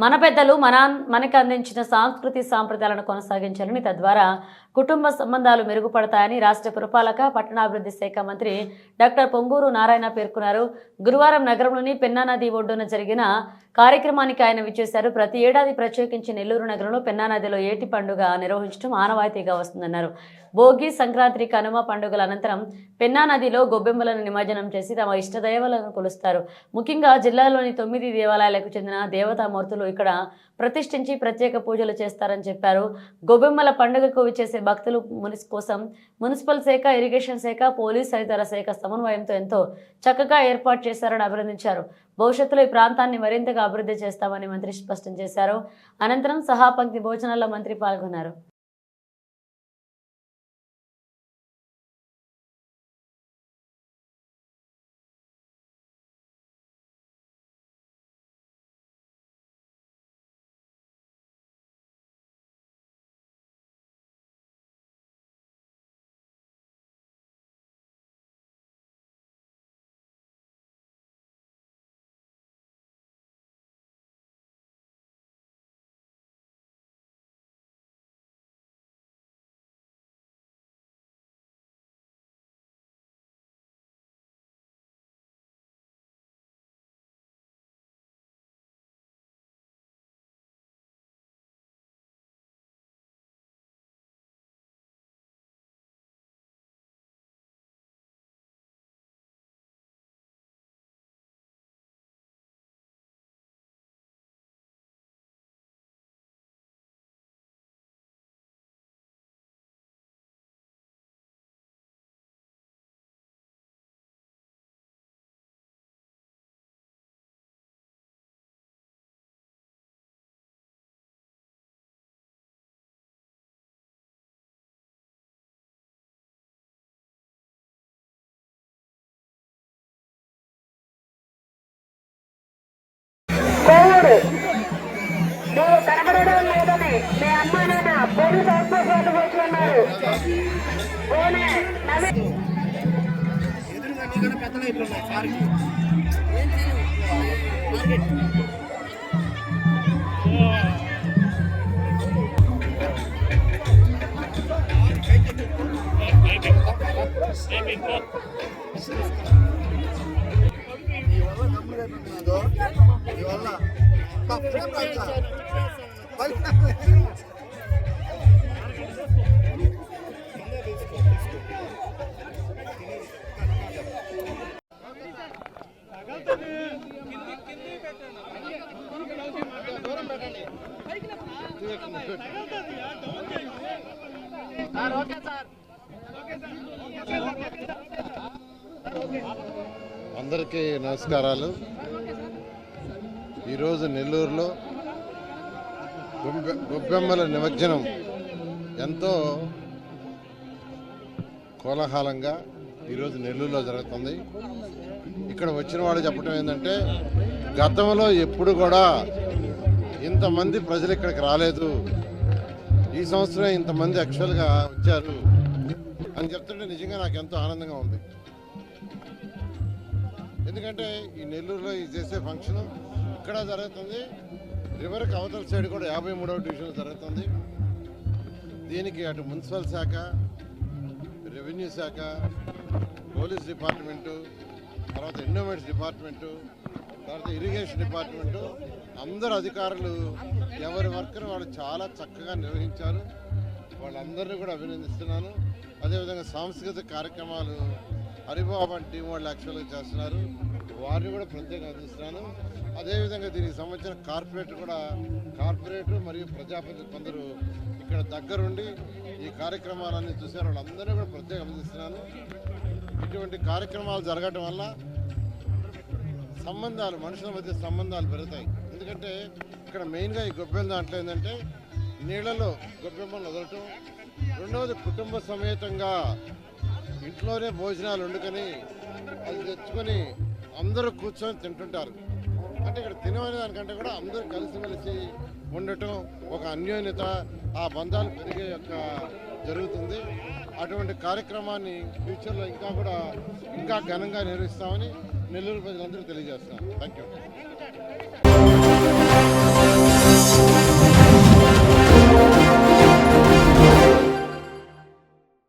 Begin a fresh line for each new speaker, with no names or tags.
మన పెద్దలు మనకు అందించిన సాంస్కృతి సాంప్రదాయాలను కొనసాగించాలని, తద్వారా కుటుంబ సంబంధాలు మెరుగుపడతాయని రాష్ట్ర పురపాలక పట్టణాభివృద్ధి శాఖ మంత్రి డాక్టర్ పొంగూరు నారాయణ పేర్కొన్నారు. గురువారం నగరంలోని పెన్నా నది ఒడ్డున జరిగిన కార్యక్రమానికి ఆయన విచ్చేశారు. ప్రతి ఏడాది ప్రత్యేకించి నెల్లూరు నగరంలో పెన్నా నదిలో ఏటి పండుగ నిర్వహించడం ఆనవాయితీగా వస్తుందన్నారు. భోగి, సంక్రాంతి, కనుమ పండుగల అనంతరం పెన్నా నదిలో గొబ్బెమ్మలను నిమజ్జనం చేసి తమ ఇష్టదైవాలను కొలుస్తారు. ముఖ్యంగా జిల్లాలోని 9 దేవాలయాలకు చెందిన దేవతామూర్తులు ఇక్కడ ప్రతిష్ఠించి ప్రత్యేక పూజలు చేస్తారని చెప్పారు. గొబ్బెమ్మల పండుగకు విచ్చేసే భక్తులు కోసం మున్సిపల్ శాఖ, ఇరిగేషన్ శాఖ, పోలీస్ తదితర శాఖ సమన్వయంతో ఎంతో చక్కగా ఏర్పాటు చేశారని అభినందించారు. భవిష్యత్తులో ఈ ప్రాంతాన్ని మరింతగా అభివృద్ధి చేస్తామని మంత్రి స్పష్టం చేశారు. అనంతరం సహాపంక్తి భోజనాల్లో మంత్రి పాల్గొన్నారు.
నువ్వు కనబడడం లేదని మీ అమ్మ నాన్న పోలీసు హాస్పిటల్ వచ్చున్నారు.
అందరికీ నమస్కారాలు. ఈరోజు నెల్లూరులో గొబ్బెమ్మల నిమజ్జనం ఎంతో కోలాహలంగా ఈరోజు నెల్లూరులో జరుగుతుంది. ఇక్కడ వచ్చిన వాళ్ళు చెప్పడం ఏంటంటే, గతంలో ఎప్పుడు కూడా ఇంతమంది ప్రజలు ఇక్కడికి రాలేదు, ఈ సంవత్సరం ఇంతమంది యాక్చువల్గా వచ్చారు అని చెప్తుంటే నిజంగా నాకు ఎంతో ఆనందంగా ఉంది. ఎందుకంటే ఈ నెల్లూరులో ఈ చేసే ఫంక్షన్ ఇక్కడ జరుగుతుంది, రివర్కి అవతల సైడ్ కూడా 53వ డివిజన్లో జరుగుతుంది. దీనికి అటు మున్సిపల్ శాఖ, రెవెన్యూ శాఖ, పోలీస్ డిపార్ట్మెంటు, తర్వాత ఎండోమెంట్స్ డిపార్ట్మెంటు, తర్వాత ఇరిగేషన్ డిపార్ట్మెంటు, అందరు అధికారులు ఎవరి వర్క్ను వాళ్ళు చాలా చక్కగా నిర్వహించారు. వాళ్ళందరినీ కూడా అభినందిస్తున్నాను. అదేవిధంగా సాంస్కృతిక కార్యక్రమాలు హరిబాబు అండ్ టీం వాళ్ళు యాక్చువల్గా చేస్తున్నారు, వారిని కూడా ప్రత్యేకంగా అందిస్తున్నాను. అదేవిధంగా దీనికి సంబంధించిన కార్పొరేటర్ మరియు ప్రజాప్రతినిధులు కొందరు ఇక్కడ దగ్గరుండి ఈ కార్యక్రమాలన్నీ చూశారు, వాళ్ళందరినీ కూడా ప్రత్యేకంగా అందిస్తున్నాను. ఇటువంటి కార్యక్రమాలు జరగడం వల్ల మనుషుల మధ్య సంబంధాలు పెరుగుతాయి. ఎందుకంటే ఇక్కడ మెయిన్గా ఈ గొబ్బెమ్మ దాంట్లో ఏంటంటే నీళ్లలో గొబ్బెమ్మలు వదలటం, రెండవది కుటుంబ సమేతంగా ఇంట్లోనే భోజనాలు వండుకొని అది తెచ్చుకొని అందరూ కూర్చొని తింటుంటారు. అంటే ఇక్కడ తినమనే దానికంటే కూడా అందరూ కలిసిమెలిసి ఉండటం, ఒక అన్యోన్యత, ఆ బంధాలు పెరిగే జరుగుతుంది. అటువంటి కార్యక్రమాన్ని ఫ్యూచర్లో ఇంకా ఘనంగా నిర్వహిస్తామని నెల్లూరు ప్రజలందరూ తెలియజేస్తున్నాను. Thank you.